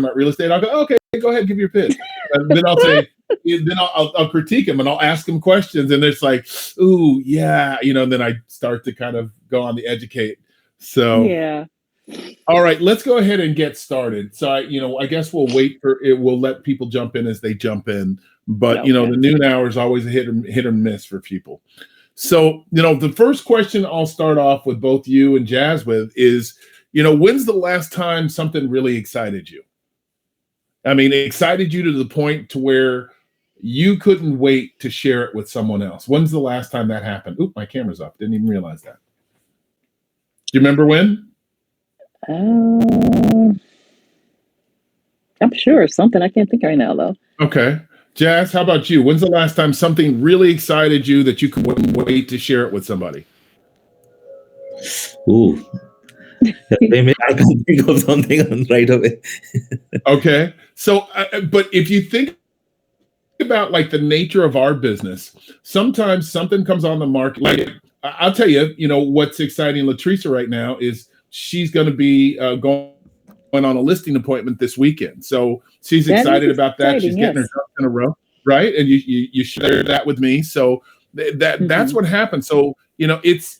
about real estate, I'll go, okay, go ahead, give your pitch. And then I'll say, then I'll critique them and I'll ask them questions. And it's like, ooh, yeah, and then I start to kind of go on the educate. So, yeah. All right, let's go ahead and get started. So, I guess we'll wait for it. We'll let people jump in as they jump in. But, Okay. the noon hour is always a hit or miss for people. So, the first question I'll start off with both you and Jazz with is, when's the last time something really excited you? I mean, it excited you to the point to where you couldn't wait to share it with someone else. When's the last time that happened? Oop, my camera's up. Didn't even realize that. Do you remember when? I'm sure something. I can't think right now, though. Okay. Jazz, how about you? When's the last time something really excited you that you couldn't wait to share it with somebody? Ooh. I can't think of something right away. Okay. So, but if you think about like the nature of our business, sometimes something comes on the market. Like I'll tell you, what's exciting Latricia right now is she's going to be going on a listing appointment this weekend. So she's excited about that. She's getting her ducks in a row, right? And you share that with me. So that's what happens. So, it's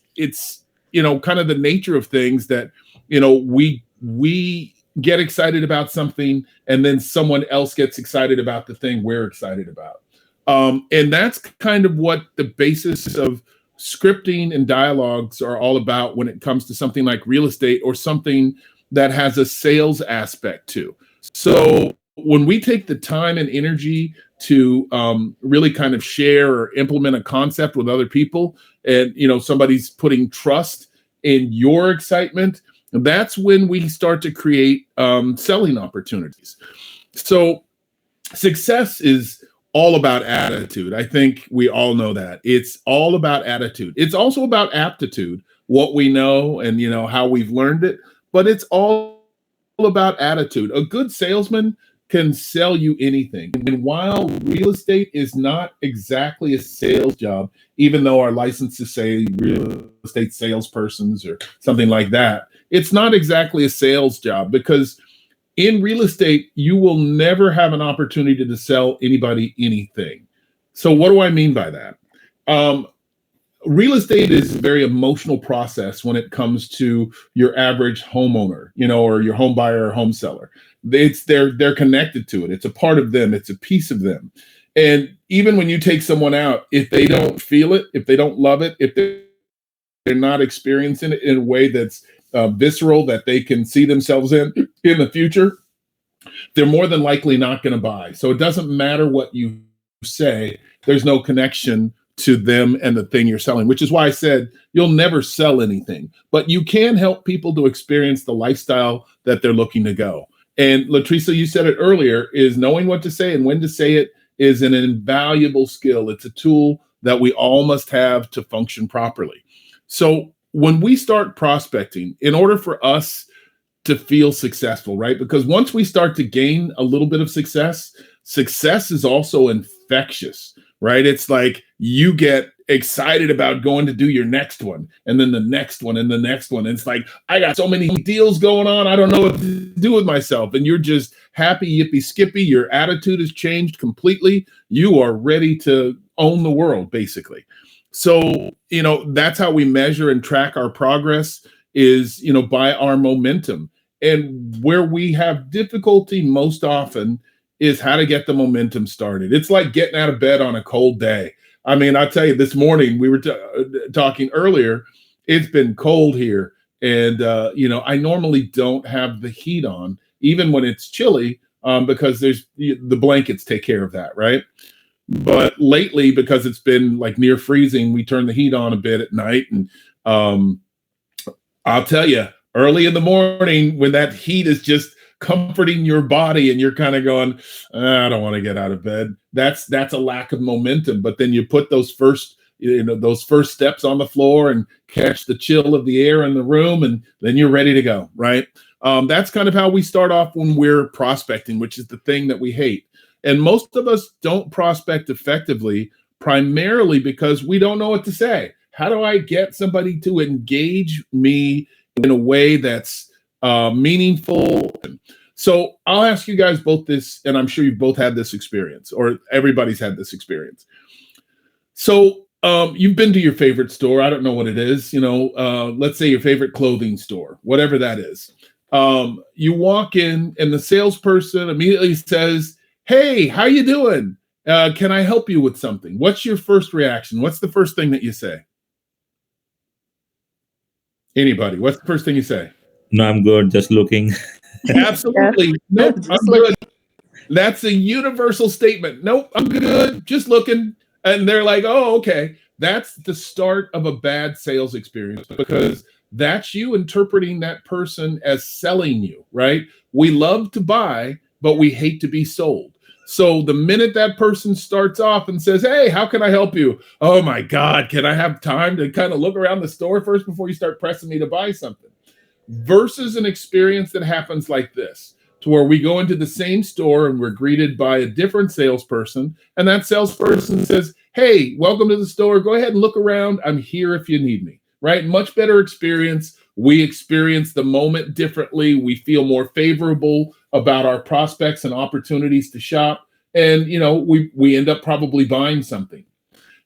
kind of the nature of things that, we get excited about something and then someone else gets excited about the thing we're excited about. And that's kind of what the basis of scripting and dialogues are all about when it comes to something like real estate or something that has a sales aspect to. So when we take the time and energy to really kind of share or implement a concept with other people, and somebody's putting trust in your excitement, that's when we start to create selling opportunities. So success is all about attitude. I think we all know that. It's all about attitude. It's also about aptitude, what we know and how we've learned it, but it's all about attitude. A good salesman can sell you anything. And while real estate is not exactly a sales job, even though our licenses say real estate salespersons or something like that, it's not exactly a sales job, because in real estate, you will never have an opportunity to sell anybody anything. So what do I mean by that? Real estate is a very emotional process when it comes to your average homeowner, or your home buyer or home seller. They're connected to it. It's a part of them. It's a piece of them. And even when you take someone out, if they don't feel it, if they don't love it, if they're not experiencing it in a way that's visceral, that they can see themselves in the future, they're more than likely not going to buy. So it doesn't matter what you say. There's no connection to them and the thing you're selling, which is why I said you'll never sell anything, but you can help people to experience the lifestyle that they're looking to go. And Latricia, you said it earlier, is knowing what to say and when to say it is an invaluable skill. It's a tool that we all must have to function properly. So when we start prospecting, in order for us to feel successful, right? Because once we start to gain a little bit of success is also infectious, right? It's like you get excited about going to do your next one, and then the next one, and the next one. And it's like, I got so many deals going on, I don't know what to do with myself. And you're just happy, yippee, skippy. Your attitude has changed completely. You are ready to own the world, basically. So, that's how we measure and track our progress is, by our momentum. And where we have difficulty most often is how to get the momentum started. It's like getting out of bed on a cold day. I mean, I'll tell you, this morning we were talking earlier, it's been cold here. And, I normally don't have the heat on, even when it's chilly, because there's the blankets take care of that, right? But lately, because it's been like near freezing, we turn the heat on a bit at night. And I'll tell you, early in the morning, when that heat is just comforting your body and you're kind of going, I don't want to get out of bed, that's a lack of momentum. But then you put those first steps on the floor and catch the chill of the air in the room, and then you're ready to go, right? That's kind of how we start off when we're prospecting, which is the thing that we hate. And most of us don't prospect effectively, primarily because we don't know what to say. How do I get somebody to engage me in a way that's meaningful? So I'll ask you guys both this, and I'm sure you've both had this experience, or everybody's had this experience. So you've been to your favorite store. I don't know what it is. Let's say your favorite clothing store, whatever that is. You walk in, and the salesperson immediately says, "Hey, how you doing? Can I help you with something?" What's your first reaction? What's the first thing that you say? Anybody? What's the first thing you say? No, I'm good. Just looking. Absolutely. Nope, I'm Just good. That's a universal statement. Nope, I'm good. Just looking. And they're like, "Oh, okay." That's the start of a bad sales experience, because that's you interpreting that person as selling you, right? We love to buy, but we hate to be sold. So the minute that person starts off and says, "Hey, how can I help you?" "Oh my God, can I have time to kind of look around the store first before you start pressing me to buy something?" Versus an experience that happens like this, to where we go into the same store and we're greeted by a different salesperson, and that salesperson says, "Hey, welcome to the store. Go ahead and look around. I'm here if you need me." Right? Much better experience. We experience the moment differently. We feel more favorable about our prospects and opportunities to shop. And we end up probably buying something.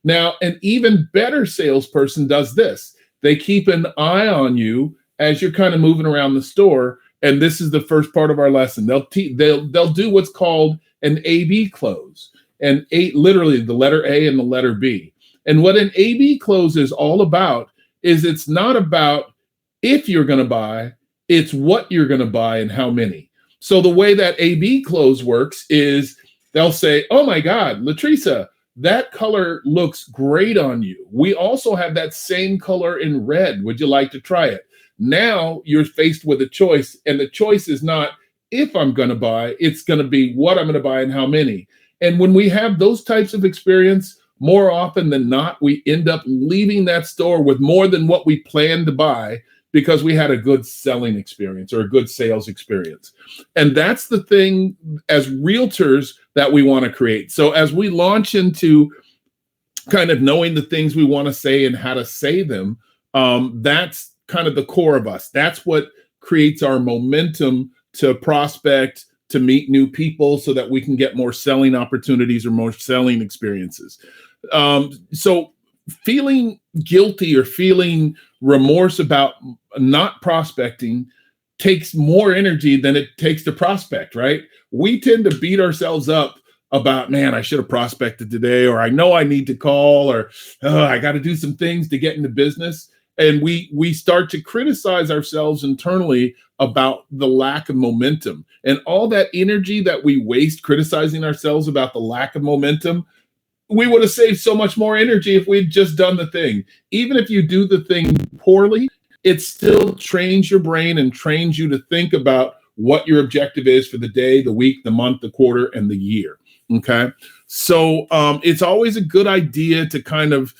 Now, an even better salesperson does this. They keep an eye on you as you're kind of moving around the store. And this is the first part of our lesson. They'll do what's called an A/B close, and literally the letter A and the letter B. And what an A/B close is all about is it's not about if you're going to buy, it's what you're going to buy and how many. So the way that A/B close works is they'll say, "Oh my God, Latricia, that color looks great on you. We also have that same color in red. Would you like to try it?" Now you're faced with a choice, and the choice is not if I'm going to buy, it's going to be what I'm going to buy and how many. And when we have those types of experience, more often than not, we end up leaving that store with more than what we planned to buy, because we had a good selling experience or a good sales experience. And that's the thing as realtors that we want to create. So as we launch into kind of knowing the things we want to say and how to say them, that's kind of the core of us. That's what creates our momentum to prospect, to meet new people, so that we can get more selling opportunities or more selling experiences. So feeling guilty or feeling remorse about not prospecting takes more energy than it takes to prospect, right? We tend to beat ourselves up about, "Man, I should have prospected today," or "I know I need to call," or "I got to do some things to get into business." And we start to criticize ourselves internally about the lack of momentum. And all that energy that we waste criticizing ourselves about the lack of momentum, we would have saved so much more energy if we'd just done the thing. Even if you do the thing poorly, it still trains your brain and trains you to think about what your objective is for the day, the week, the month, the quarter, and the year. Okay. So it's always a good idea to kind of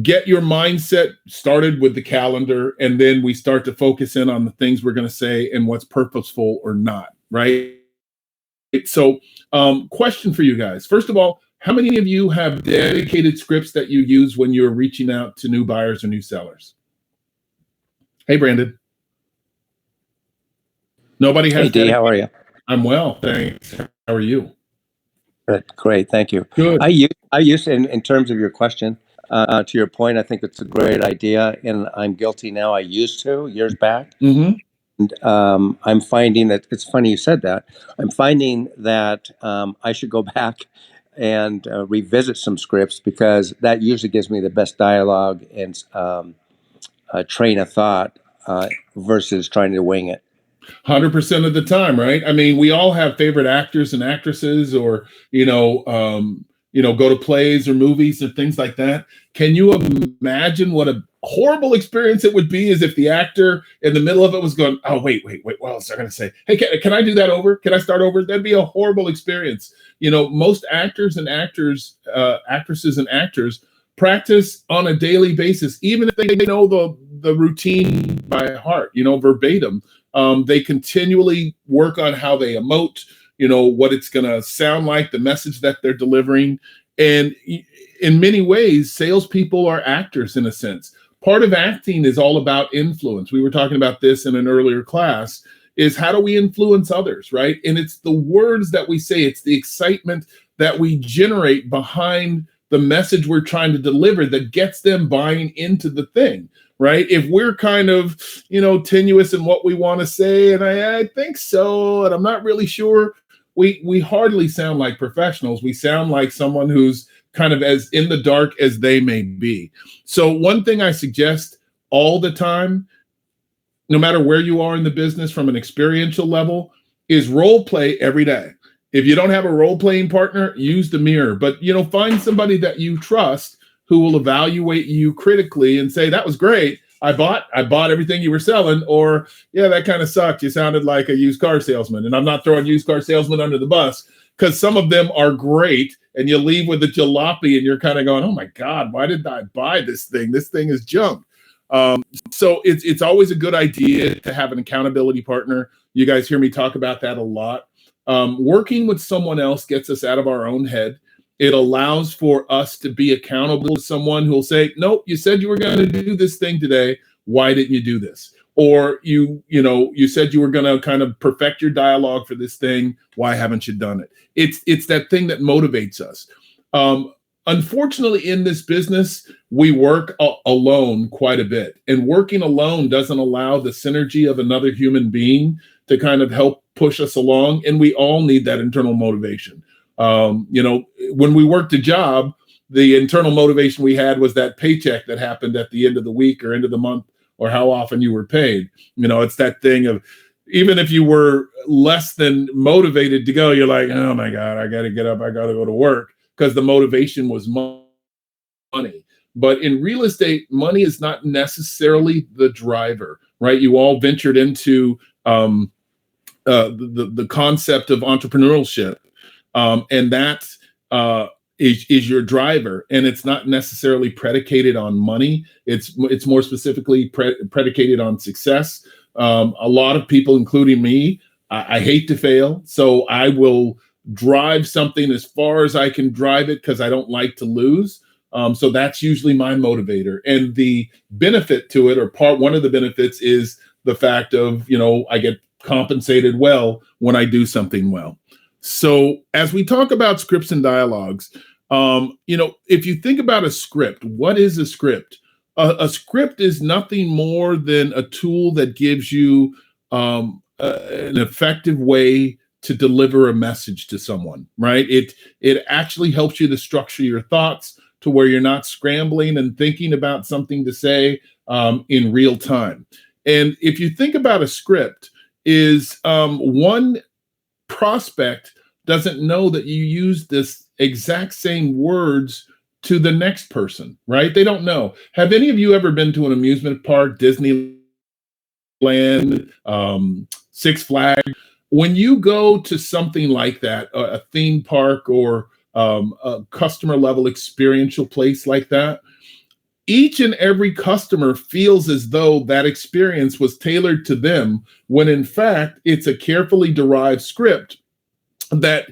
get your mindset started with the calendar, and then we start to focus in on the things we're going to say and what's purposeful or not, right? So question for you guys. First of all, how many of you have dedicated scripts that you use when you're reaching out to new buyers or new sellers? Hey, Brandon. Nobody has. Hey, D, how are you? I'm well, thanks. How are you? Great, thank you. Good. I use in terms of your question, to your point, I think it's a great idea, and I'm guilty now. I used to years back. Mm-hmm. And I'm finding that it's funny you said that. I'm finding that I should go back and revisit some scripts, because that usually gives me the best dialogue and train of thought versus trying to wing it. 100% of the time, right? I mean, we all have favorite actors and actresses, or go to plays or movies or things like that. Can you imagine what a horrible experience it would be as if the actor in the middle of it was going, "Oh, wait, what else are I going to say? Hey, can I do that over? Can I start over?" That'd be a horrible experience. Most actors and actresses and actors practice on a daily basis, even if they know the routine by heart, verbatim. They continually work on how they emote, what it's going to sound like, the message that they're delivering. And in many ways, salespeople are actors in a sense. Part of acting is all about influence. We were talking about this in an earlier class. is how do we influence others, right? And it's the words that we say, it's the excitement that we generate behind the message we're trying to deliver that gets them buying into the thing, right? If we're kind of, tenuous in what we want to say, and I think so, and I'm not really sure, we hardly sound like professionals. We sound like someone who's kind of as in the dark as they may be. So one thing I suggest all the time, no matter where you are in the business from an experiential level, is role play every day. If you don't have a role playing partner, use the mirror, but find somebody that you trust who will evaluate you critically and say, that was great. I bought everything you were selling, or yeah, that kind of sucked. You sounded like a used car salesman. And I'm not throwing used car salesmen under the bus, because some of them are great, and you leave with a jalopy and you're kind of going, oh my God, why did I buy this thing? This thing is junk. So it's always a good idea to have an accountability partner. You guys hear me talk about that a lot. Working with someone else gets us out of our own head. It allows for us to be accountable to someone who will say, nope, you said you were going to do this thing today. Why didn't you do this? Or you said you were going to kind of perfect your dialogue for this thing. Why haven't you done it? It's that thing that motivates us. Unfortunately, in this business, we work alone quite a bit, and working alone doesn't allow the synergy of another human being to kind of help push us along. And we all need that internal motivation. When we worked a job, the internal motivation we had was that paycheck that happened at the end of the week or end of the month, or how often you were paid. It's that thing of, even if you were less than motivated to go, you're like, oh my God, I got to get up. I got to go to work, because the motivation was money. But in real estate, money is not necessarily the driver, right? You all ventured into the concept of entrepreneurship, and that is your driver, and it's not necessarily predicated on money. It's more specifically predicated on success. A lot of people, including me, I hate to fail, so I will drive something as far as I can drive it, because I don't like to lose. So that's usually my motivator. And the benefit to it, or one of the benefits, is the fact of, I get compensated well when I do something well. So as we talk about scripts and dialogues, if you think about a script, what is a script? A script is nothing more than a tool that gives you an effective way to deliver a message to someone, right? It actually helps you to structure your thoughts to where you're not scrambling and thinking about something to say in real time. And if you think about a script, is one prospect doesn't know that you use this exact same words to the next person, right? They don't know. Have any of you ever been to an amusement park, Disneyland, Six Flags? When you go to something like that, a theme park or a customer level experiential place like that, each and every customer feels as though that experience was tailored to them, when in fact it's a carefully derived script that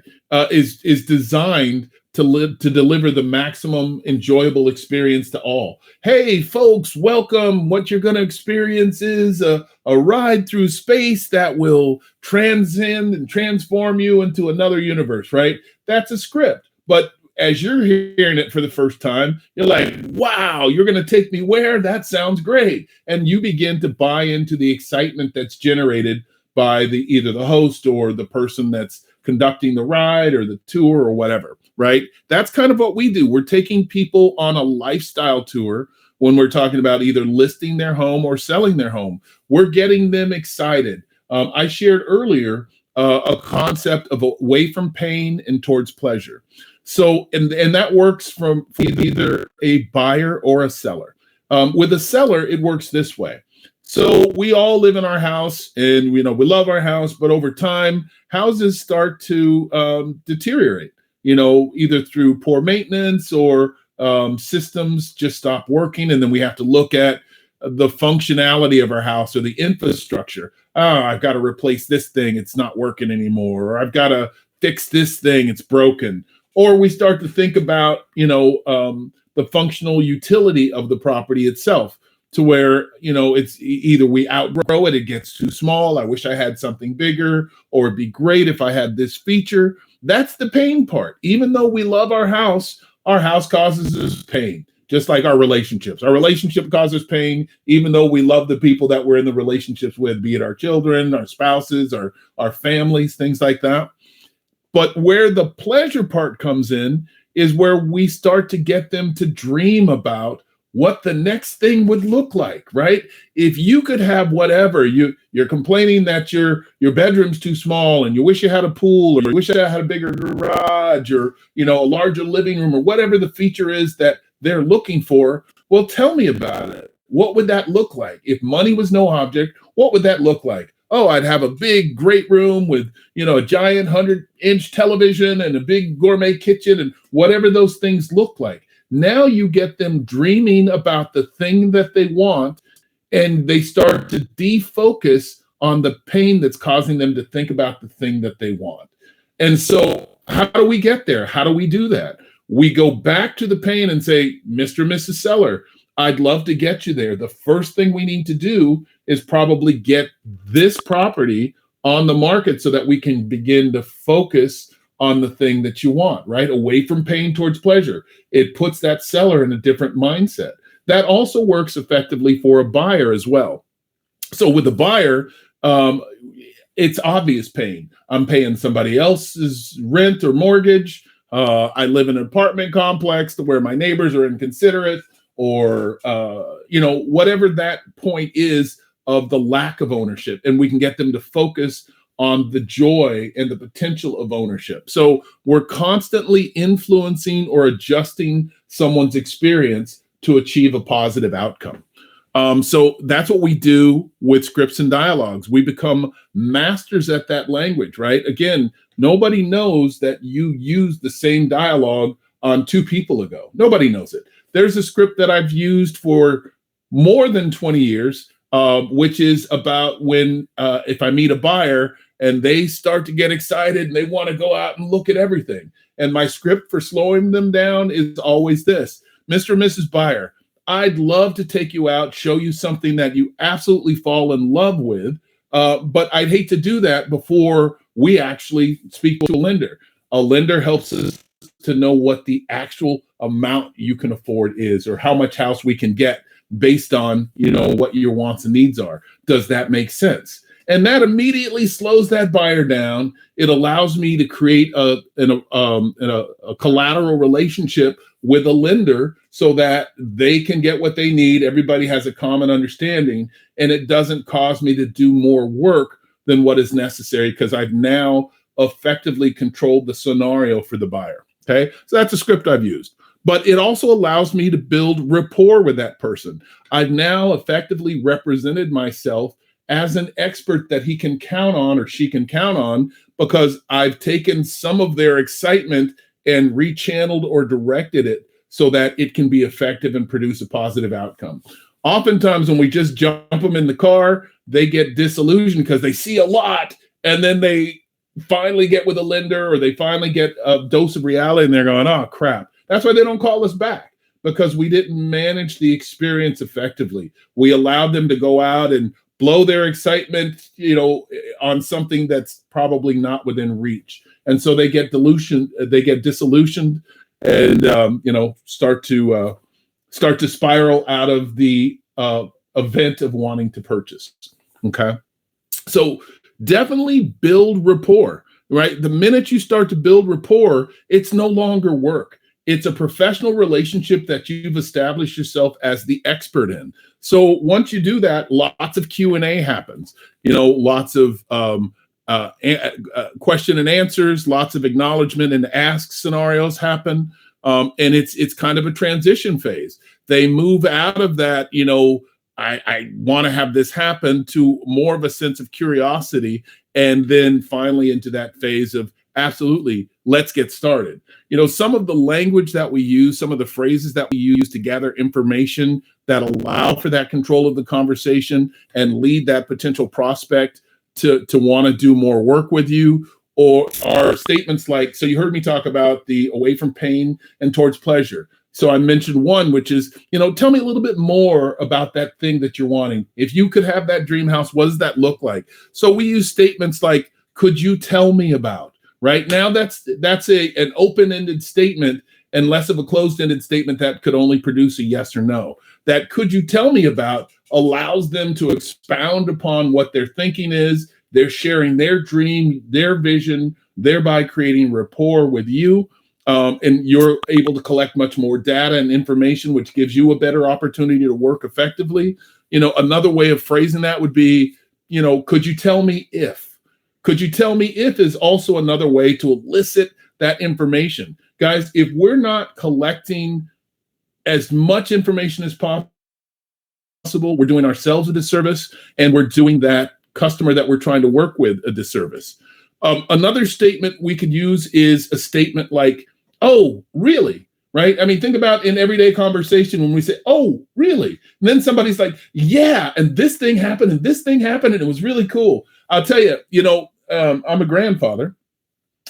is designed to deliver the maximum enjoyable experience to all. Hey, folks, welcome. What you're going to experience is a ride through space that will transcend and transform you into another universe, right? That's a script. But as you're hearing it for the first time, you're like, wow, you're going to take me where? That sounds great. And you begin to buy into the excitement that's generated by either the host or the person that's conducting the ride or the tour or whatever, right? That's kind of what we do. We're taking people on a lifestyle tour when we're talking about either listing their home or selling their home. We're getting them excited. I shared earlier a concept of away from pain and towards pleasure. So, and that works for either a buyer or a seller. With a seller, it works this way. So we all live in our house, and we love our house, but over time, houses start to deteriorate, either through poor maintenance or systems just stop working. And then we have to look at the functionality of our house or the infrastructure. Oh, I've got to replace this thing. It's not working anymore. Or I've got to fix this thing. It's broken. Or we start to think about, the functional utility of the property itself. to where, it's either we outgrow it, it gets too small. I wish I had something bigger, or it'd be great if I had this feature. That's the pain part. Even though we love our house causes us pain, just like our relationships. Our relationship causes pain, even though we love the people that we're in the relationships with, be it our children, our spouses, our families, things like that. But where the pleasure part comes in is where we start to get them to dream about what the next thing would look like, right? If you could have whatever, you're complaining that your bedroom's too small and you wish you had a pool, or you wish you had a bigger garage, or a larger living room, or whatever the feature is that they're looking for. Well, tell me about it. What would that look like? If money was no object, what would that look like? Oh, I'd have a big, great room with, a giant 100-inch television and a big gourmet kitchen and whatever those things look like. Now you get them dreaming about the thing that they want, and they start to defocus on the pain that's causing them to think about the thing that they want. And so how do we get there? How do we do that? We go back to the pain and say, Mr. and Mrs. Seller, I'd love to get you there. The first thing we need to do is probably get this property on the market so that we can begin to focus on the thing that you want, right? Away from pain towards pleasure. It puts that seller in a different mindset. That also works effectively for a buyer as well. So with a buyer, it's obvious pain. I'm paying somebody else's rent or mortgage. I live in an apartment complex to where my neighbors are inconsiderate, or whatever that point is of the lack of ownership, and we can get them to focus on the joy and the potential of ownership. So we're constantly influencing or adjusting someone's experience to achieve a positive outcome. So that's what we do with scripts and dialogues. We become masters at that language, right? Again, nobody knows that you used the same dialogue on 2 people ago. Nobody knows it. There's a script that I've used for more than 20 years, which is about when, if I meet a buyer and they start to get excited and they want to go out and look at everything. And my script for slowing them down is always this: Mr. and Mrs. Buyer, I'd love to take you out, show you something that you absolutely fall in love with, but I'd hate to do that before we actually speak to a lender. A lender helps us to know what the actual amount you can afford is, or how much house we can get based on, what your wants and needs are. Does that make sense? And that immediately slows that buyer down. It allows me to create a collateral relationship with a lender so that they can get what they need. Everybody has a common understanding, and it doesn't cause me to do more work than what is necessary, because I've now effectively controlled the scenario for the buyer. Okay, so that's a script I've used. But it also allows me to build rapport with that person. I've now effectively represented myself as an expert that he can count on, or she can count on, because I've taken some of their excitement and rechanneled or directed it so that it can be effective and produce a positive outcome. Oftentimes when we just jump them in the car, they get disillusioned because they see a lot, and then they finally get with a lender, or they finally get a dose of reality, and they're going, oh crap. That's why they don't call us back, because we didn't manage the experience effectively. We allowed them to go out and blow their excitement, on something that's probably not within reach. And so they get disillusioned, and start to spiral out of the event of wanting to purchase. Okay, so definitely build rapport. Right, the minute you start to build rapport, it's no longer work. It's a professional relationship that you've established yourself as the expert in. So once you do that, lots of Q&A happens. Lots of question and answers, lots of acknowledgement and ask scenarios happen. And it's kind of a transition phase. They move out of that, I want to have this happen, to more of a sense of curiosity, and then finally into that phase of absolutely, let's get started. Some of the language that we use, some of the phrases that we use to gather information that allow for that control of the conversation and lead that potential prospect to want to do more work with you, or are statements like, so you heard me talk about the away from pain and towards pleasure. So I mentioned one, which is, tell me a little bit more about that thing that you're wanting. If you could have that dream house, what does that look like? So we use statements like, could you tell me about? Right now, that's an open-ended statement and less of a closed-ended statement that could only produce a yes or no. That could you tell me about allows them to expound upon what their thinking is. They're sharing their dream, their vision, thereby creating rapport with you. And you're able to collect much more data and information, which gives you a better opportunity to work effectively. Another way of phrasing that would be, could you tell me if? Could you tell me if is also another way to elicit that information. Guys, if we're not collecting as much information as possible, we're doing ourselves a disservice, and we're doing that customer that we're trying to work with a disservice. Another statement we could use is a statement like, oh, really? Right? I mean, think about in everyday conversation when we say, oh, really? And then somebody's like, yeah, and this thing happened, and this thing happened, and it was really cool. I'll tell you, I'm a grandfather.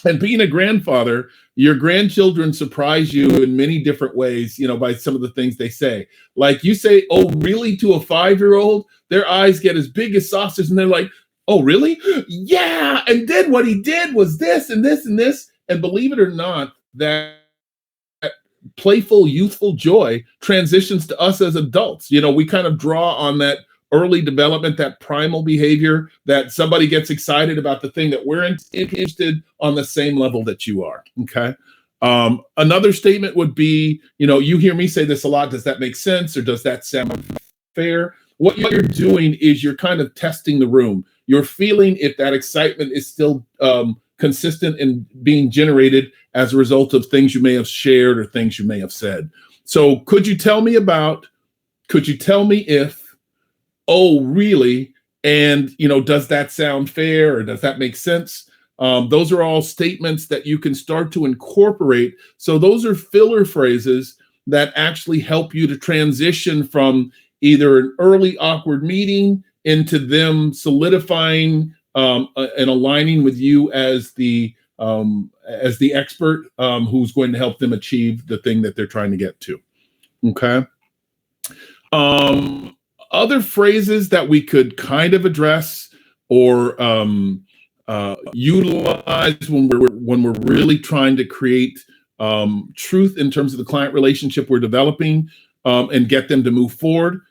And being a grandfather, your grandchildren surprise you in many different ways, by some of the things they say. Like you say, oh, really, to a 5-year-old, their eyes get as big as saucers, and they're like, oh, really? Yeah. And then what he did was this and this and this. And believe it or not, that playful, youthful joy transitions to us as adults. We kind of draw on that early development, that primal behavior, that somebody gets excited about the thing that we're interested on the same level that you are. Okay. Another statement would be, you hear me say this a lot. Does that make sense? Or does that sound fair? What you're doing is you're kind of testing the room. You're feeling if that excitement is still consistent and being generated as a result of things you may have shared or things you may have said. So could you tell me if, oh, really? And, does that sound fair or does that make sense? Those are all statements that you can start to incorporate. So those are filler phrases that actually help you to transition from either an early awkward meeting into them solidifying and aligning with you as the expert who's going to help them achieve the thing that they're trying to get to. Okay. Other phrases that we could kind of address or utilize when we're really trying to create truth in terms of the client relationship we're developing and get them to move forward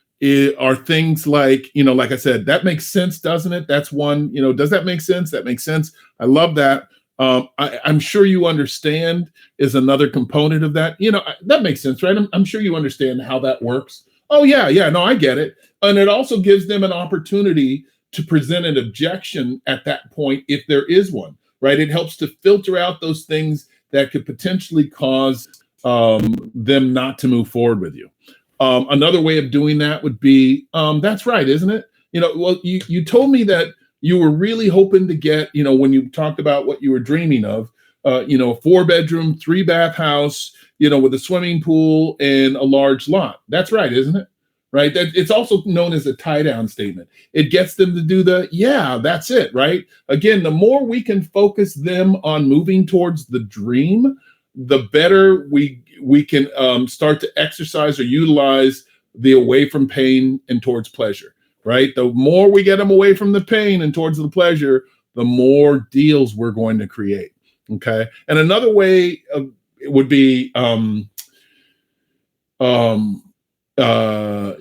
are things like, like I said, that makes sense, doesn't it? That's one, does that make sense? That makes sense. I love that. I'm sure you understand is another component of that. That makes sense, right? I'm sure you understand how that works. Oh, yeah, no, I get it. And it also gives them an opportunity to present an objection at that point if there is one, right? It helps to filter out those things that could potentially cause them not to move forward with you. Another way of doing that would be, that's right, isn't it? Well, you told me that you were really hoping to get, when you talked about what you were dreaming of, a 4-bedroom, 3-bath house, with a swimming pool and a large lot. That's right, isn't it? Right. That it's also known as a tie down statement. It gets them to do yeah, that's it. Right. Again, the more we can focus them on moving towards the dream, the better we can start to exercise or utilize the away from pain and towards pleasure. Right. The more we get them away from the pain and towards the pleasure, the more deals we're going to create. Okay. And another way it would be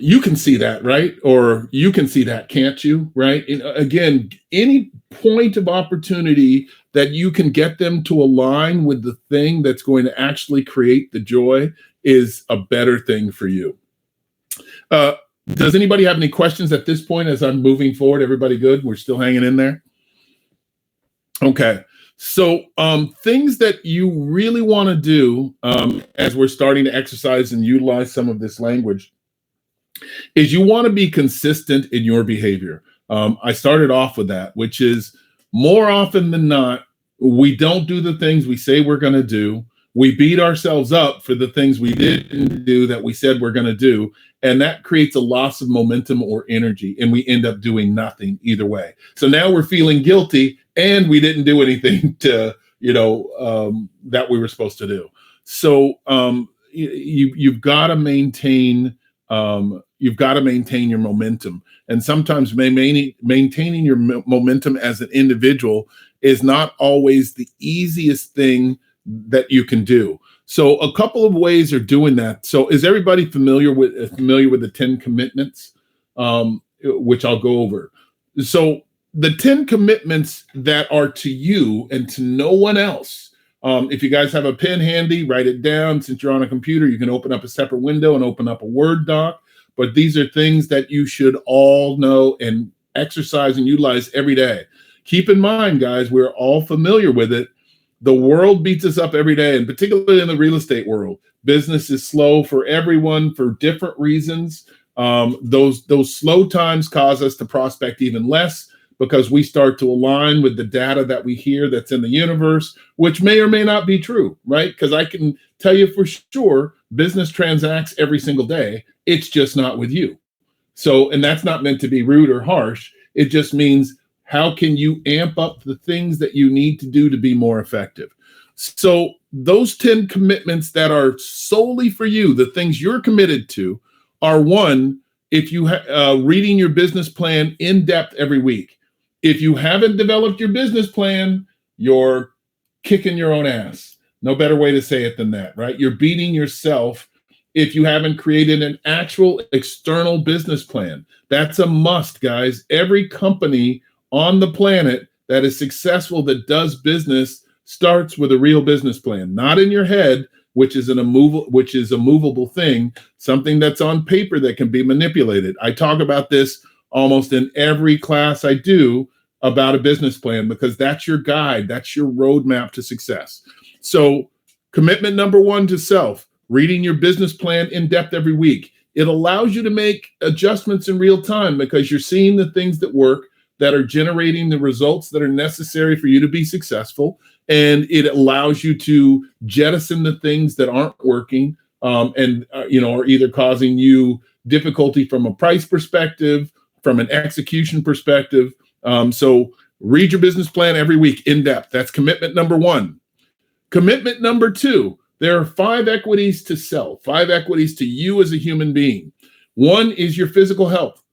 you can see that, right? Or you can see that, can't you? Right. And again, any point of opportunity that you can get them to align with the thing that's going to actually create the joy is a better thing for you. Does anybody have any questions at this point as I'm moving forward? Everybody good? We're still hanging in there? Okay. So things that you really want to do as we're starting to exercise and utilize some of this language is you want to be consistent in your behavior. I started off with that, which is more often than not, we don't do the things we say we're going to do. We beat ourselves up for the things we didn't do that we said we're going to do. And that creates a loss of momentum or energy. And we end up doing nothing either way. So now we're feeling guilty and we didn't do anything to, that we were supposed to do. So you've got to maintain your momentum. And sometimes maintaining your momentum as an individual is not always the easiest thing that you can do. So a couple of ways are doing that. So is everybody familiar with the 10 commitments, which I'll go over? So the 10 commitments that are to you and to no one else. If you guys have a pen handy, write it down. Since you're on a computer, you can open up a separate window and open up a Word doc. But these are things that you should all know and exercise and utilize every day. Keep in mind, guys, we're all familiar with it. The world beats us up every day, and particularly in the real estate world. Business is slow for everyone for different reasons. Those slow times cause us to prospect even less because we start to align with the data that we hear that's in the universe, which may or may not be true, right? Because I can tell you for sure, business transacts every single day. It's just not with you. So, and that's not meant to be rude or harsh. It just means, how can you amp up the things that you need to do to be more effective? So those 10 commitments that are solely for you, the things you're committed to, are one, if you reading your business plan in depth every week. If you haven't developed your business plan, you're kicking your own ass. No better way to say it than that, right? You're beating yourself if you haven't created an actual external business plan. That's a must, guys. Every company on the planet that is successful, that does business, starts with a real business plan, not in your head, which is a movable thing, something that's on paper that can be manipulated. I talk about this almost in every class I do about a business plan, because that's your guide, that's your roadmap to success. So commitment number one to self, reading your business plan in depth every week. It allows you to make adjustments in real time because you're seeing the things that work, that are generating the results that are necessary for you to be successful. And it allows you to jettison the things that aren't working and are either causing you difficulty from a price perspective, from an execution perspective. So read your business plan every week in depth. That's commitment number one. Commitment number two, there are 5 equities to self, 5 equities to you as a human being. One is your physical health.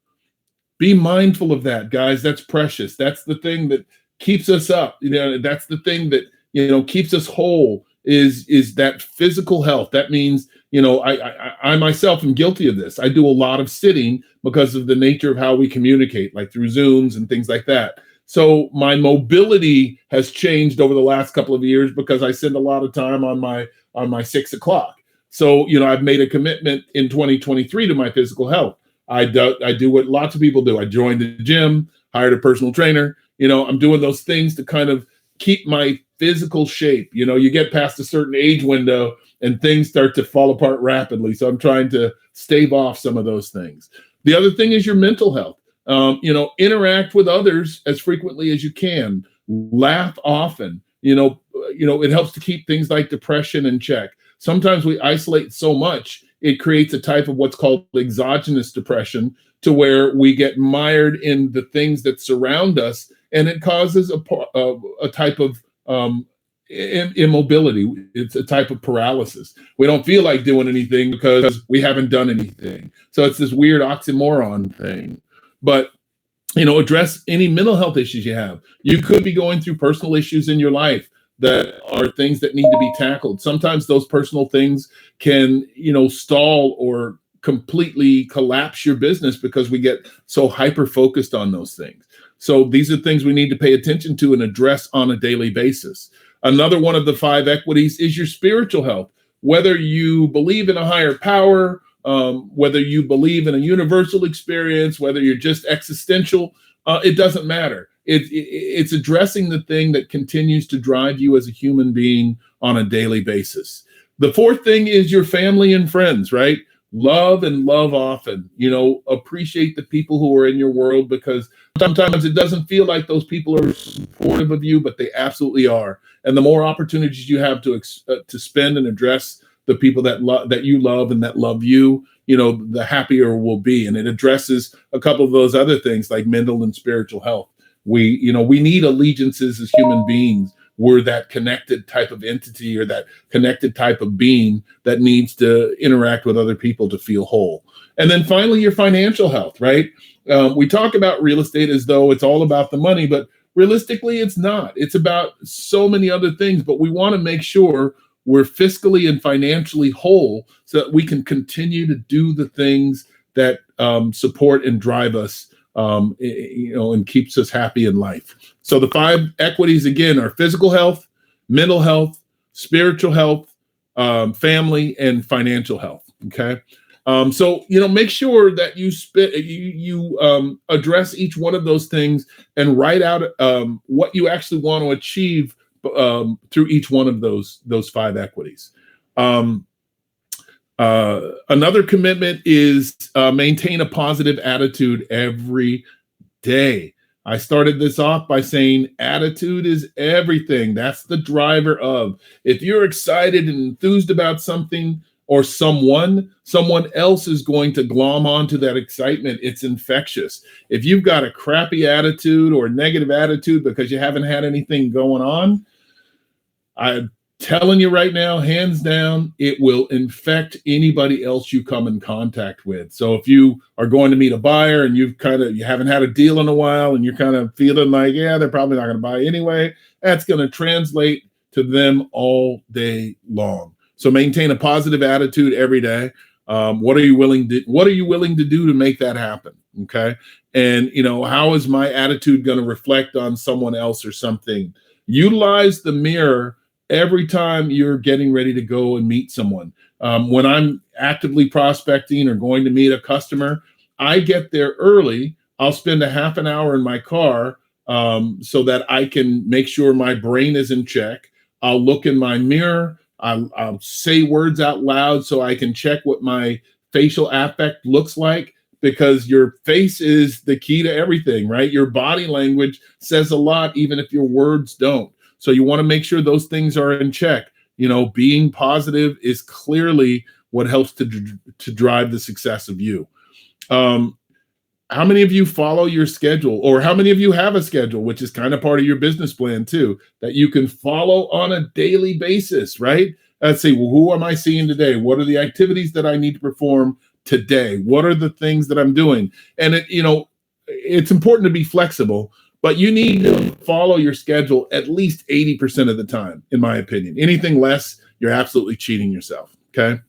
Be mindful of that, guys. That's precious. That's the thing that keeps us up. That's the thing that, keeps us whole is that physical health. That means, I myself am guilty of this. I do a lot of sitting because of the nature of how we communicate, like through Zooms and things like that. So my mobility has changed over the last couple of years because I spend a lot of time on my 6 o'clock. So, I've made a commitment in 2023 to my physical health. I do what lots of people do. I joined the gym, hired a personal trainer. I'm doing those things to kind of keep my physical shape. You get past a certain age window and things start to fall apart rapidly. So I'm trying to stave off some of those things. The other thing is your mental health. Interact with others as frequently as you can. Laugh often. It helps to keep things like depression in check. Sometimes we isolate so much, it creates a type of what's called exogenous depression, to where we get mired in the things that surround us, and it causes a type of immobility. It's a type of paralysis. We don't feel like doing anything because we haven't done anything. So it's this weird oxymoron thing. But address any mental health issues you have. You could be going through personal issues in your life that are things that need to be tackled. Sometimes those personal things can, stall or completely collapse your business because we get so hyper-focused on those things. So these are things we need to pay attention to and address on a daily basis. Another one of the 5 equities is your spiritual health. Whether you believe in a higher power, whether you believe in a universal experience, whether you're just existential, it doesn't matter. It's addressing the thing that continues to drive you as a human being on a daily basis. The 4th thing is your family and friends, right? Love and love often. Appreciate the people who are in your world, because sometimes it doesn't feel like those people are supportive of you, but they absolutely are. And the more opportunities you have to spend and address the people that you love and that love you, the happier we'll be. And it addresses a couple of those other things like mental and spiritual health. We need allegiances as human beings. we're that connected type of entity or that connected type of being that needs to interact with other people to feel whole. And then finally, your financial health, right? We talk about real estate as though it's all about the money, but realistically, it's not. It's about so many other things, but we want to make sure we're fiscally and financially whole so that we can continue to do the things that support and drive us, and keeps us happy in life. So the 5 equities, again, are physical health, mental health, spiritual health, family, and financial health. Okay. So, make sure that you address each one of those things and write out what you actually want to achieve through each one of those 5 equities. Another commitment is maintain a positive attitude every day. I started this off by saying attitude is everything. That's the driver of. If you're excited and enthused about something or someone else is going to glom onto that excitement. It's infectious. If you've got a crappy attitude or a negative attitude because you haven't had anything going on, I'm telling you right now, hands down, it will infect anybody else you come in contact with. So if you are going to meet a buyer and you haven't had a deal in a while and you're kind of feeling like, yeah, they're probably not going to buy anyway, that's going to translate to them all day long. So maintain a positive attitude every day. What are you willing to do to make that happen? Okay. And how is my attitude going to reflect on someone else or something? Utilize the mirror every time you're getting ready to go and meet someone. When I'm actively prospecting or going to meet a customer, I get there early. I'll spend a half an hour in my car so that I can make sure my brain is in check. I'll look in my mirror. I'll say words out loud so I can check what my facial affect looks like, because your face is the key to everything, right? Your body language says a lot, even if your words don't. So you want to make sure those things are in check. Being positive is clearly what helps to drive the success of you. How many of you follow your schedule, or how many of you have a schedule, which is kind of part of your business plan too, that you can follow on a daily basis, right? Let's say, well, who am I seeing today? What are the activities that I need to perform today? What are the things that I'm doing? And it's important to be flexible, but you need to follow your schedule at least 80% of the time, in my opinion. Anything less, you're absolutely cheating yourself. Okay.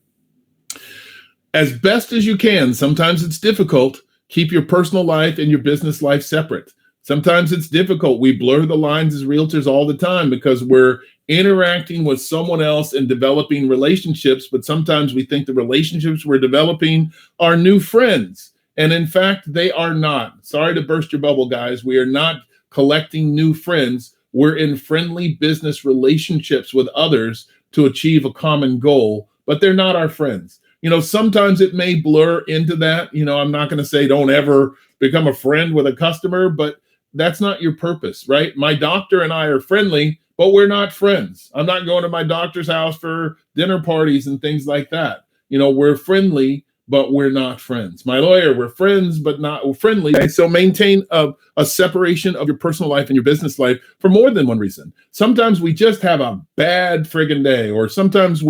As best as you can, sometimes it's difficult. Keep your personal life and your business life separate. Sometimes it's difficult. We blur the lines as realtors all the time because we're interacting with someone else and developing relationships, but sometimes we think the relationships we're developing are new friends. And in fact, they are not. Sorry to burst your bubble, guys. We are not collecting new friends. We're in friendly business relationships with others to achieve a common goal, but they're not our friends. Sometimes it may blur into that. I'm not going to say don't ever become a friend with a customer, but that's not your purpose, right? My doctor and I are friendly, but we're not friends. I'm not going to my doctor's house for dinner parties and things like that. We're friendly, but we're not friends. My lawyer, we're friends, but not friendly. So maintain a separation of your personal life and your business life for more than one reason. Sometimes we just have a bad friggin' day, or sometimes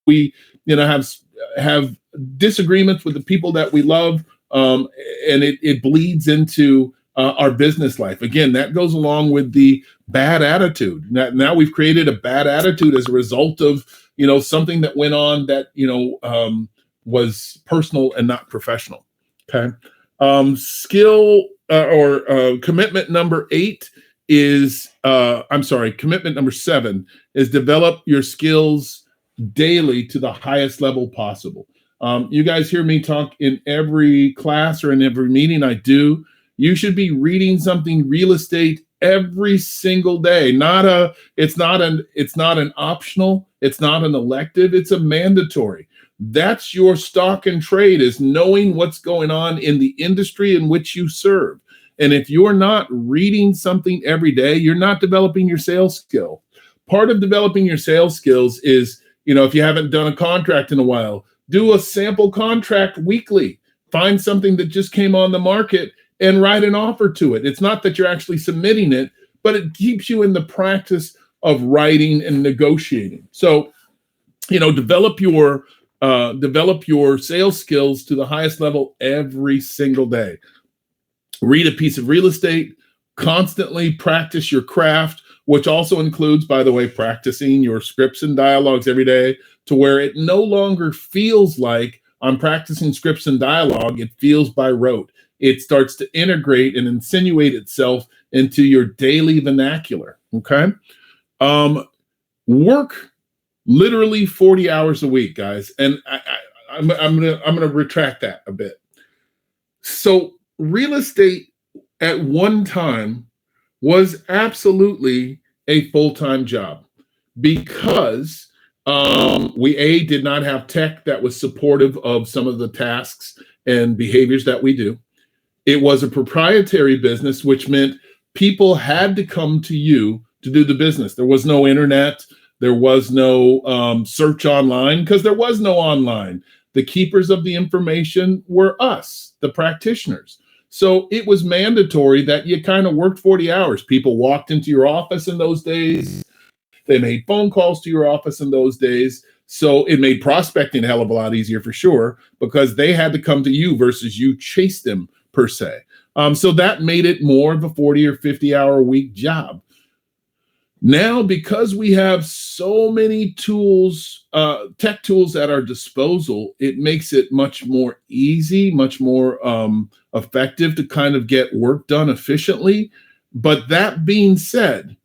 we have disagreements with the people that we love, and it bleeds into our business life. Again, that goes along with the bad attitude. Now we've created a bad attitude as a result of something that went on that was personal and not professional. Okay. Commitment number 8 is commitment number 7 is develop your skills daily to the highest level possible. You guys hear me talk in every class or in every meeting I do. You should be reading something real estate every single day. It's not an optional, it's not an elective, it's a mandatory. That's your stock and trade, is knowing what's going on in the industry in which you serve. And if you're not reading something every day, you're not developing your sales skill. Part of developing your sales skills is, if you haven't done a contract in a while, do a sample contract weekly. Find something that just came on the market and write an offer to it. It's not that you're actually submitting it, but it keeps you in the practice of writing and negotiating. So, develop your sales skills to the highest level every single day. Read a piece of real estate, constantly practice your craft, which also includes, by the way, practicing your scripts and dialogues every day, to where it no longer feels like I'm practicing scripts and dialogue. It feels by rote. It starts to integrate and insinuate itself into your daily vernacular. Okay. Work literally 40 hours a week, guys. And I'm gonna retract that a bit. So real estate at one time was absolutely a full-time job, because we did not have tech that was supportive of some of the tasks and behaviors that we do. It was a proprietary business, which meant people had to come to you to do the business. There was no internet. There was no search online, because there was no online. The keepers of the information were us, the practitioners. So it was mandatory that you kind of worked 40 hours. People walked into your office in those days. They made phone calls to your office in those days. So it made prospecting a hell of a lot easier, for sure, because they had to come to you versus you chase them, per se. So that made it more of a 40 or 50-hour a week job. Now, because we have so many tools, tech tools at our disposal, it makes it much more easy, much more effective to kind of get work done efficiently. But that being said,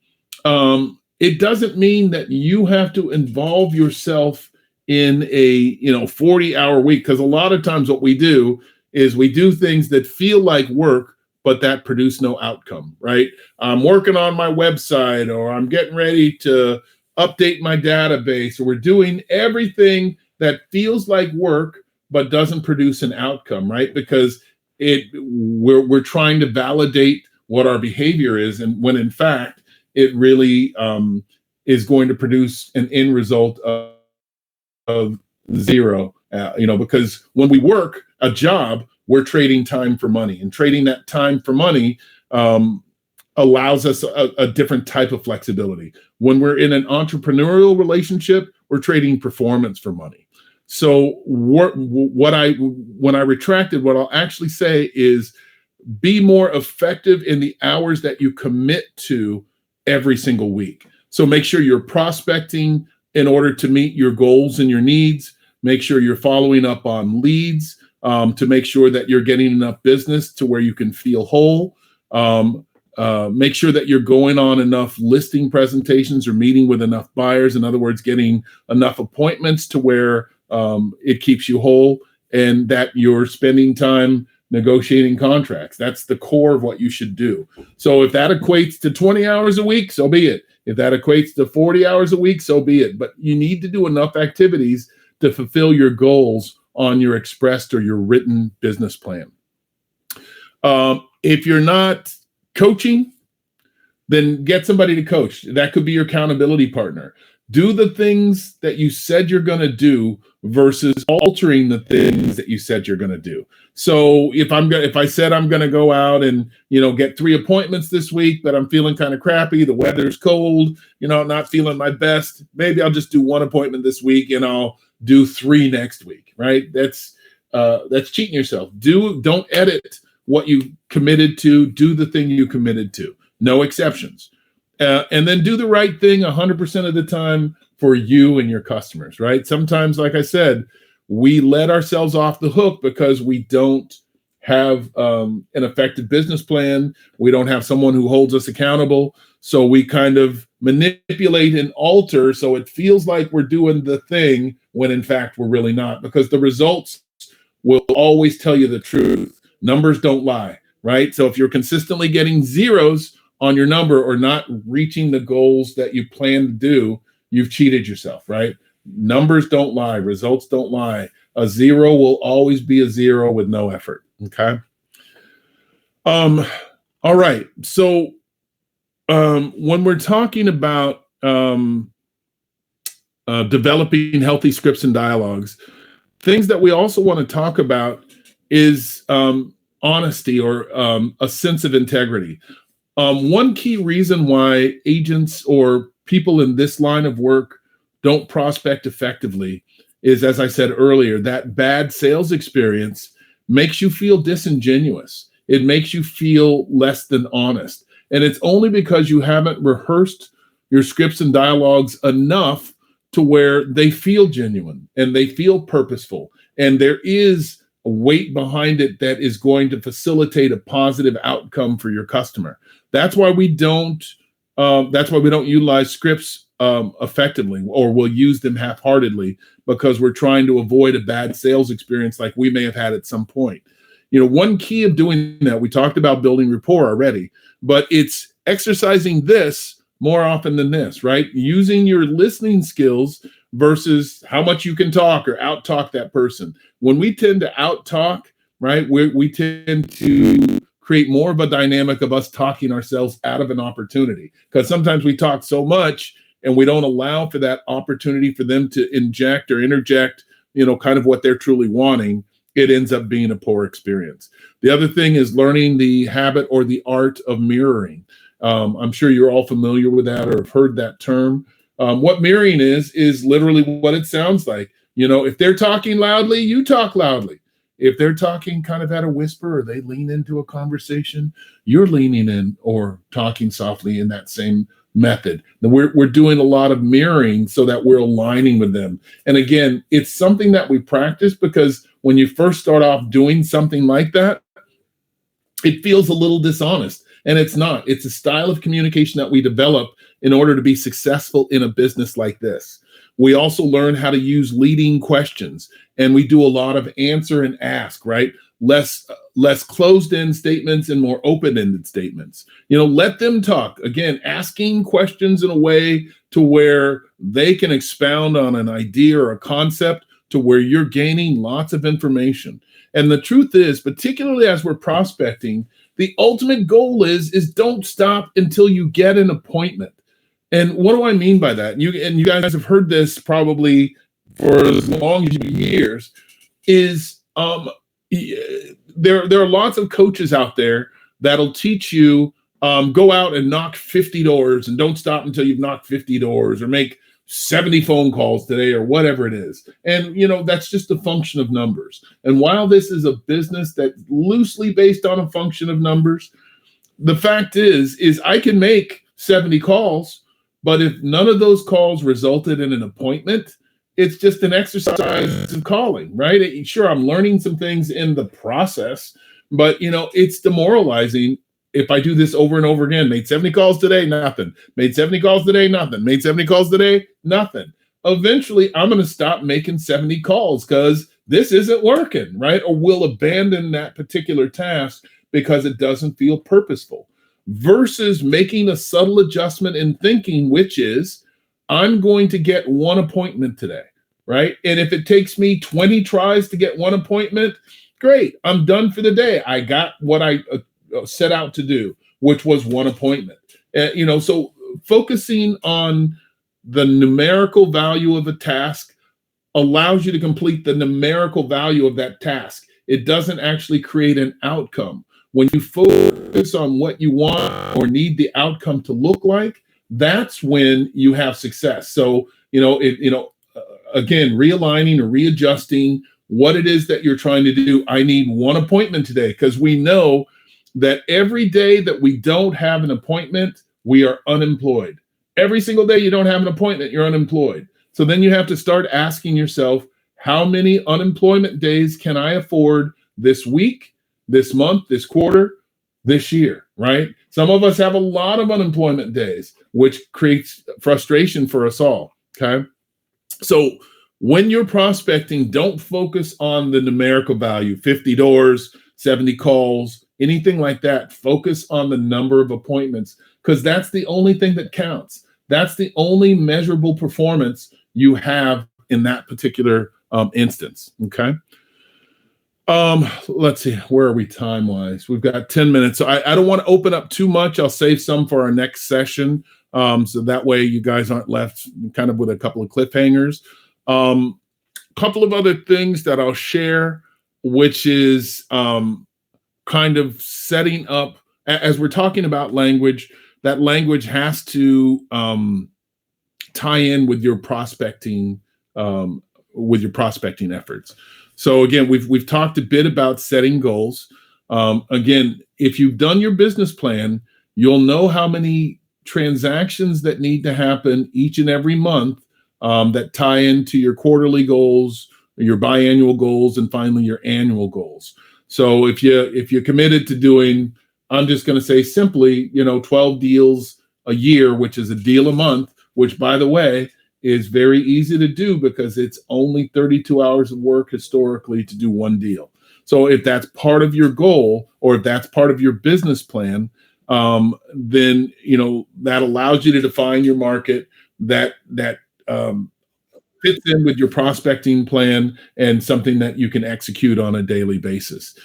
it doesn't mean that you have to involve yourself in a 40-hour week, because a lot of times what we do is we do things that feel like work, but that produce no outcome, right? I'm working on my website, or I'm getting ready to update my database, or we're doing everything that feels like work, but doesn't produce an outcome, right? Because we're trying to validate what our behavior is, and when in fact, it really is going to produce an end result of zero, because when we work a job, we're trading time for money, and trading that time for money allows us a different type of flexibility. When we're in an entrepreneurial relationship, we're trading performance for money. So when I retracted, what I'll actually say is be more effective in the hours that you commit to every single week. So make sure you're prospecting in order to meet your goals and your needs. Make sure you're following up on leads to make sure that you're getting enough business to where you can feel whole. Make sure that you're going on enough listing presentations or meeting with enough buyers. In other words, getting enough appointments to where it keeps you whole, and that you're spending time negotiating contracts. That's the core of what you should do. So if that equates to 20 hours a week, so be it. If that equates to 40 hours a week, so be it. But you need to do enough activities to fulfill your goals on your expressed or your written business plan. If you're not coaching, then get somebody to coach. That could be your accountability partner. Do the things that you said you're going to do versus altering the things that you said you're going to do. So if I said I'm going to go out and get 3 appointments this week, but I'm feeling kind of crappy, the weather's cold, not feeling my best, maybe I'll just do 1 appointment this week and I'll do 3 next week, right? That's cheating yourself. Don't edit what you committed to. Do the thing you committed to. No exceptions. And then do the right thing 100% of the time for you and your customers, right? Sometimes, like I said, we let ourselves off the hook because we don't have an effective business plan. We don't have someone who holds us accountable. So we kind of manipulate and alter so it feels like we're doing the thing when in fact we're really not, because the results will always tell you the truth. Numbers don't lie, right? So if you're consistently getting zeros on your number or not reaching the goals that you plan to do, you've cheated yourself, right? Numbers don't lie. Results don't lie. A 0 will always be a 0 with no effort. Okay. All right. So when we're talking about developing healthy scripts and dialogues, things that we also want to talk about is honesty, or a sense of integrity. One key reason why agents or people in this line of work don't prospect effectively is, as I said earlier, that bad sales experience makes you feel disingenuous. It makes you feel less than honest. And it's only because you haven't rehearsed your scripts and dialogues enough to where they feel genuine and they feel purposeful. And there is a weight behind it that is going to facilitate a positive outcome for your customer. That's why we don't. That's why we don't utilize scripts effectively, or we'll use them half-heartedly because we're trying to avoid a bad sales experience like we may have had at some point. One key of doing that, we talked about building rapport already, but it's exercising this more often than this, right? Using your listening skills versus how much you can talk or out-talk that person. When we tend to out-talk, right, we tend to create more of a dynamic of us talking ourselves out of an opportunity, because sometimes we talk so much and we don't allow for that opportunity for them to inject or interject, kind of what they're truly wanting. It ends up being a poor experience. The other thing is learning the habit or the art of mirroring. I'm sure you're all familiar with that or have heard that term. What mirroring is literally what it sounds like. If they're talking loudly, you talk loudly. If they're talking kind of at a whisper or they lean into a conversation, you're leaning in or talking softly in that same method. And we're doing a lot of mirroring so that we're aligning with them. And again, it's something that we practice because when you first start off doing something like that, it feels a little dishonest. And it's not. It's a style of communication that we develop in order to be successful in a business like this. We also learn how to use leading questions, and we do a lot of answer and ask, right? Less closed-end statements and more open-ended statements. Let them talk. Again, asking questions in a way to where they can expound on an idea or a concept to where you're gaining lots of information. And the truth is, particularly as we're prospecting, the ultimate goal is don't stop until you get an appointment. And what do I mean by that? You guys have heard this probably for as long as years. Is there are lots of coaches out there that'll teach you go out and knock 50 doors and don't stop until you've knocked 50 doors, or make 70 phone calls today, or whatever it is. And that's just a function of numbers. And while this is a business that's loosely based on a function of numbers, the fact is I can make 70 calls. But if none of those calls resulted in an appointment, it's just an exercise of calling, right? Sure, I'm learning some things in the process, but it's demoralizing if I do this over and over again. Made 70 calls today, nothing. Made 70 calls today, nothing. Made 70 calls today, nothing. Eventually, I'm going to stop making 70 calls because this isn't working, right? Or we'll abandon that particular task because it doesn't feel purposeful. Versus making a subtle adjustment in thinking, which is, I'm going to get one appointment today, right? And if it takes me 20 tries to get one appointment, great. I'm done for the day. I got what I set out to do, which was one appointment. So focusing on the numerical value of a task allows you to complete the numerical value of that task. It doesn't actually create an outcome. When you focus on what you want or need the outcome to look like, that's when you have success. So, again, realigning or readjusting what it is that you're trying to do. I need one appointment today, because we know that every day that we don't have an appointment, we are unemployed. Every single day you don't have an appointment, you're unemployed. So then you have to start asking yourself, how many unemployment days can I afford this week, this month, this quarter, this year, right? Some of us have a lot of unemployment days, which creates frustration for us all, okay? So when you're prospecting, don't focus on the numerical value, 50 doors, 70 calls, anything like that. Focus on the number of appointments, because that's the only thing that counts. That's the only measurable performance you have in that particular instance, okay? Let's see, where are we time-wise? We've got 10 minutes. So I don't want to open up too much. I'll save some for our next session. So that way you guys aren't left kind of with a couple of cliffhangers. Couple of other things that I'll share, which is kind of setting up as we're talking about language, that language has to tie in with your prospecting efforts. So again, we've talked a bit about setting goals. Again, if you've done your business plan, you'll know how many transactions that need to happen each and every month that tie into your quarterly goals, your biannual goals, and finally your annual goals. So if you're committed to doing, I'm just going to say simply, 12 deals a year, which is a deal a month, which by the way is very easy to do because it's only 32 hours of work historically to do one deal. So if that's part of your goal, or if that's part of your business plan, then that allows you to define your market that fits in with your prospecting plan and something that you can execute on a daily basis.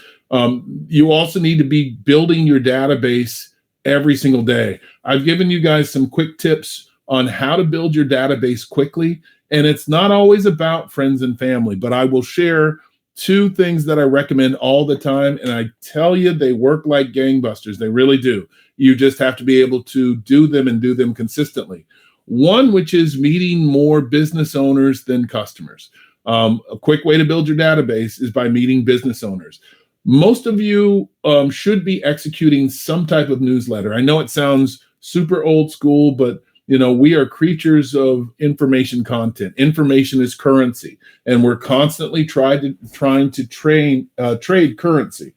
You also need to be building your database every single day. I've given you guys some quick tips on how to build your database quickly. And it's not always about friends and family, but I will share 2 things that I recommend all the time. And I tell you, they work like gangbusters. They really do. You just have to be able to do them and do them consistently. One, which is meeting more business owners than customers. A quick way to build your database is by meeting business owners. Most of you should be executing some type of newsletter. I know it sounds super old school, but we are creatures of information content. Information is currency, and we're constantly trying to trade currency.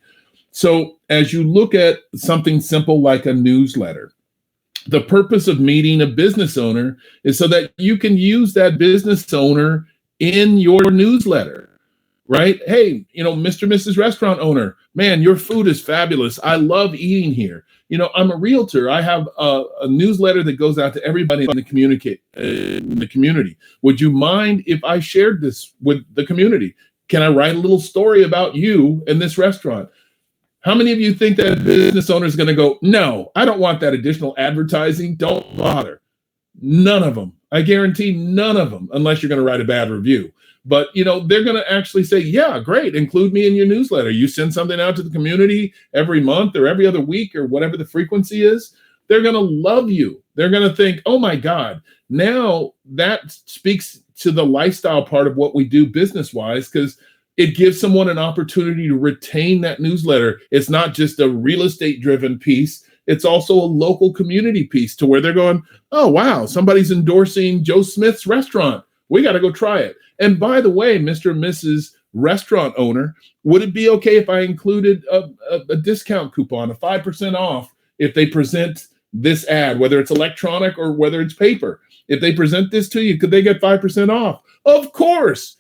So as you look at something simple like a newsletter, the purpose of meeting a business owner is so that you can use that business owner in your newsletter, right? Hey, Mr. and Mrs. Restaurant owner, man, your food is fabulous. I love eating here. I'm a realtor. I have a newsletter that goes out to everybody in the community. Would you mind if I shared this with the community? Can I write a little story about you and this restaurant? How many of you think that business owner is going to go, no, I don't want that additional advertising. Don't bother. None of them. I guarantee none of them, unless you're going to write a bad review. But, they're going to actually say, yeah, great. Include me in your newsletter. You send something out to the community every month or every other week or whatever the frequency is. They're going to love you. They're going to think, oh, my God. Now that speaks to the lifestyle part of what we do business wise, because it gives someone an opportunity to retain that newsletter. It's not just a real estate driven piece. It's also a local community piece to where they're going, oh, wow, somebody's endorsing Joe Smith's restaurant. We got to go try it. And by the way, Mr. and Mrs. Restaurant owner, would it be okay if I included a discount coupon, a 5% off, if they present this ad, whether it's electronic or whether it's paper? If they present this to you, could they get 5% off? Of course.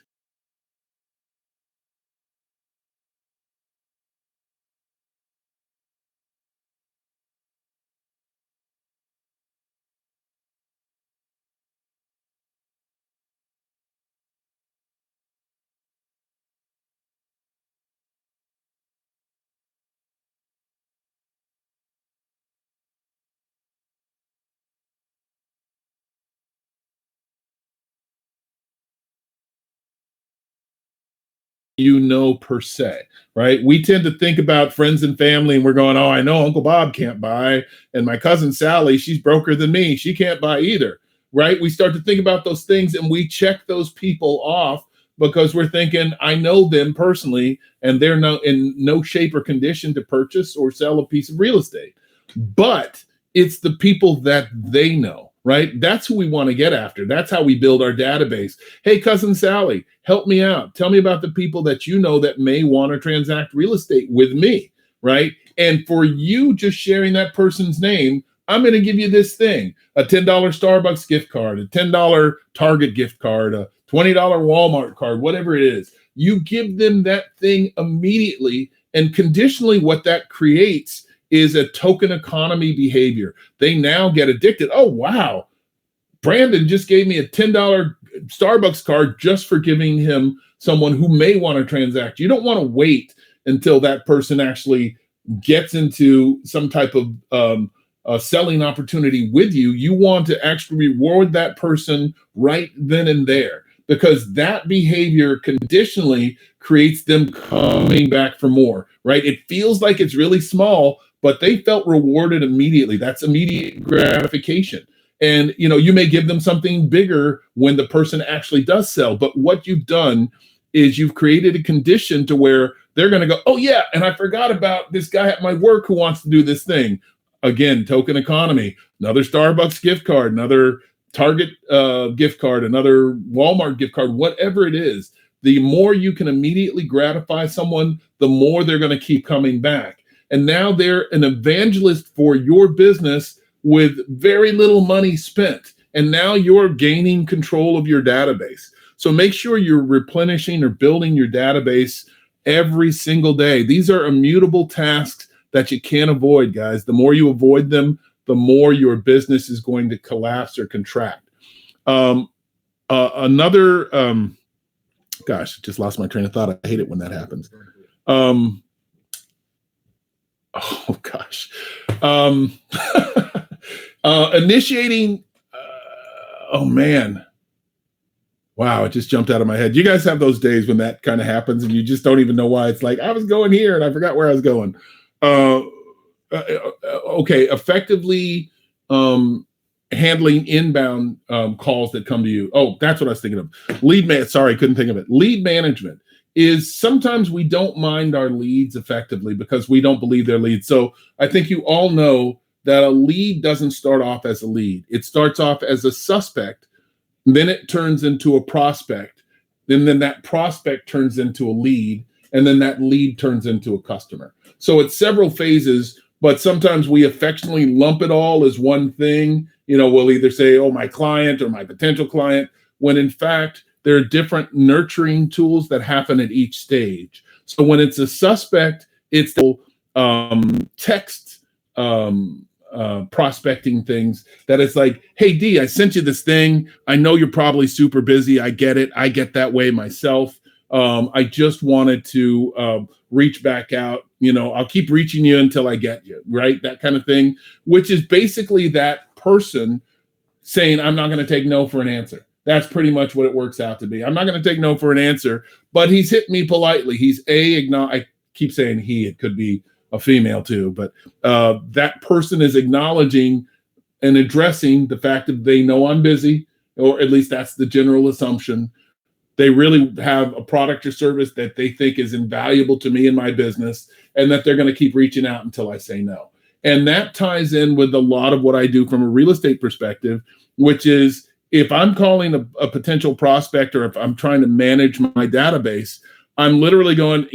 Per se, right? We tend to think about friends and family and we're going, oh, I know Uncle Bob can't buy. And my cousin Sally, she's broker than me. She can't buy either, right? We start to think about those things and we check those people off because we're thinking, I know them personally and they're in no shape or condition to purchase or sell a piece of real estate. But it's the people that they know. Right? That's who we want to get after. That's how we build our database. Hey, cousin Sally, help me out. Tell me about the people that you know that may want to transact real estate with me, right? And for you just sharing that person's name, I'm going to give you this thing, a $10 Starbucks gift card, a $10 Target gift card, a $20 Walmart card, whatever it is. You give them that thing immediately, and conditionally what that creates is a token economy behavior. They now get addicted. Oh, wow. Brandon just gave me a $10 Starbucks card just for giving him someone who may want to transact. You don't want to wait until that person actually gets into some type of selling opportunity with you. You want to actually reward that person right then and there, because that behavior conditionally creates them coming back for more, right? It feels like it's really small, but they felt rewarded immediately. That's immediate gratification. And you may give them something bigger when the person actually does sell. But what you've done is you've created a condition to where they're going to go, oh yeah, and I forgot about this guy at my work who wants to do this thing. Again, token economy, another Starbucks gift card, another Target gift card, another Walmart gift card, whatever it is. The more you can immediately gratify someone, the more they're going to keep coming back. And now they're an evangelist for your business with very little money spent. And now you're gaining control of your database. So make sure you're replenishing or building your database every single day. These are immutable tasks that you can't avoid, guys. The more you avoid them, the more your business is going to collapse or contract. Gosh, just lost my train of thought. I hate it when that happens. Oh gosh. Initiating. Oh man. Wow, it just jumped out of my head. You guys have those days when that kind of happens and you just don't even know why. It's like, I was going here and I forgot where I was going. Okay, effectively handling inbound calls that come to you. Oh, that's what I was thinking of. Sorry, couldn't think of it. Lead management is sometimes we don't mind our leads effectively because we don't believe they're leads. So I think you all know that a lead doesn't start off as a lead. It starts off as a suspect. Then it turns into a prospect. Then that prospect turns into a lead. And then that lead turns into a customer. So it's several phases, but sometimes we affectionately lump it all as one thing. We'll either say, oh, my client or my potential client, when in fact, there are different nurturing tools that happen at each stage. So when it's a suspect, it's the text prospecting things that it's like, hey, D, I sent you this thing. I know you're probably super busy. I get it. I get that way myself. I just wanted to reach back out. I'll keep reaching you until I get you, right? That kind of thing, which is basically that person saying, I'm not going to take no for an answer. That's pretty much what it works out to be. I'm not going to take no for an answer, but he's hit me politely. He's I keep saying he, it could be a female too, but that person is acknowledging and addressing the fact that they know I'm busy, or at least that's the general assumption. They really have a product or service that they think is invaluable to me and my business, and that they're going to keep reaching out until I say no. And that ties in with a lot of what I do from a real estate perspective, which is if I'm calling a potential prospect or if I'm trying to manage my database, I'm literally going,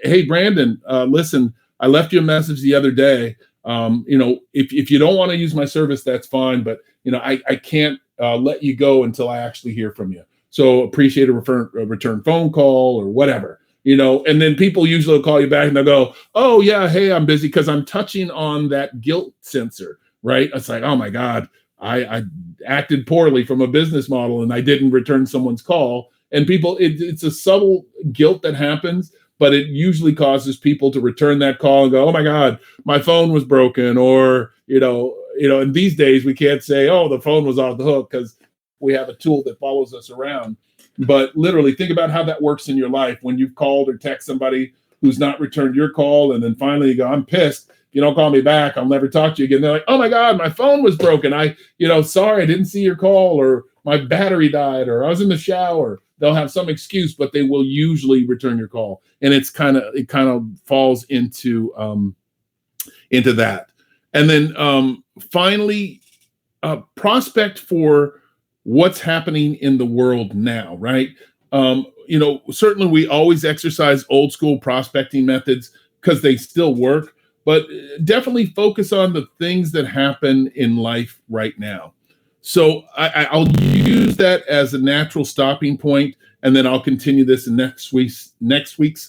hey, Brandon, listen, I left you a message the other day. If you don't want to use my service, that's fine. But, I can't let you go until I actually hear from you. So appreciate a return phone call or whatever, and then people usually will call you back and they'll go, oh yeah, hey, I'm busy, because I'm touching on that guilt sensor, right? It's like, oh my God, I acted poorly from a business model and I didn't return someone's call. And people, it's a subtle guilt that happens, but it usually causes people to return that call and go, oh my God, my phone was broken. Or, and these days we can't say, oh, the phone was off the hook, because we have a tool that follows us around. But literally think about how that works in your life when you've called or text somebody who's not returned your call. And then finally you go, I'm pissed. If you don't call me back, I'll never talk to you again. They're like, oh my God, my phone was broken. Sorry, I didn't see your call, or my battery died, or I was in the shower. They'll have some excuse, but they will usually return your call. And it kind of falls into that. And then finally, prospect for what's happening in the world now, right? Certainly we always exercise old school prospecting methods because they still work, but definitely focus on the things that happen in life right now. So I'll use that as a natural stopping point, and then I'll continue this in next week's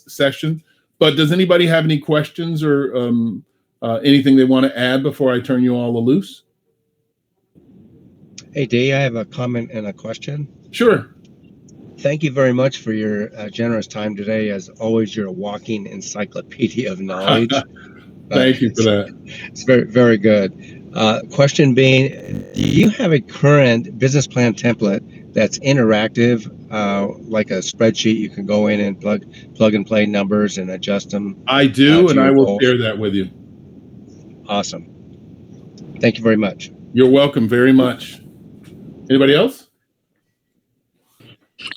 session. But does anybody have any questions or anything they want to add before I turn you all loose? Hey, Dee, I have a comment and a question. Sure. Thank you very much for your generous time today. As always, you're a walking encyclopedia of knowledge. Thank you for that. It's very, very good. Question being, do you have a current business plan template that's interactive, like a spreadsheet you can go in and plug and play numbers and adjust them? I do, and I will share that with you. Awesome. Thank you very much. You're welcome very much. Anybody else?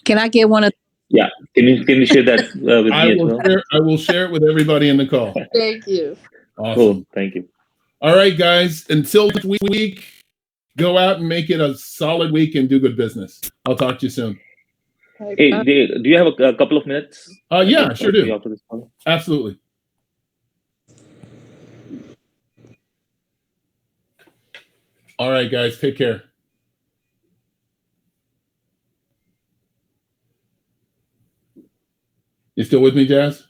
Can I get one of? Yeah. Can you share that with me as well? I will share it with everybody in the call. Thank you. Awesome. Cool. Thank you. All right, guys. Until next week, go out and make it a solid week and do good business. I'll talk to you soon. Hey, do you have a couple of minutes? Yeah, sure do. After this call? Absolutely. All right, guys. Take care. You still with me, Jazz?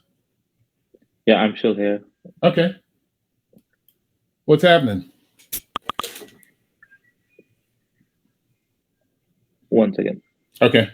Yeah, I'm still here. Okay. What's happening? One second. Okay.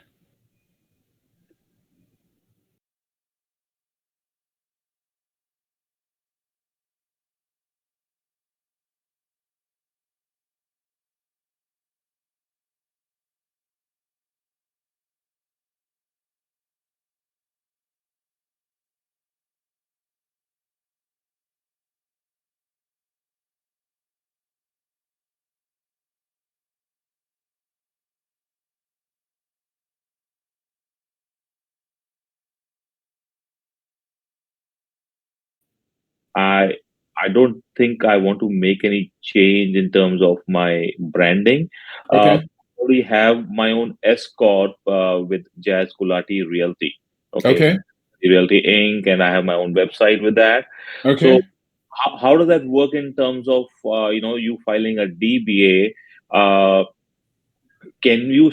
I don't think I want to make any change in terms of my branding. Okay. I already have my own S corp with Jazz Gulati Realty. Okay. Realty Inc. And I have my own website with that. Okay. So how does that work in terms of you filing a DBA? Can you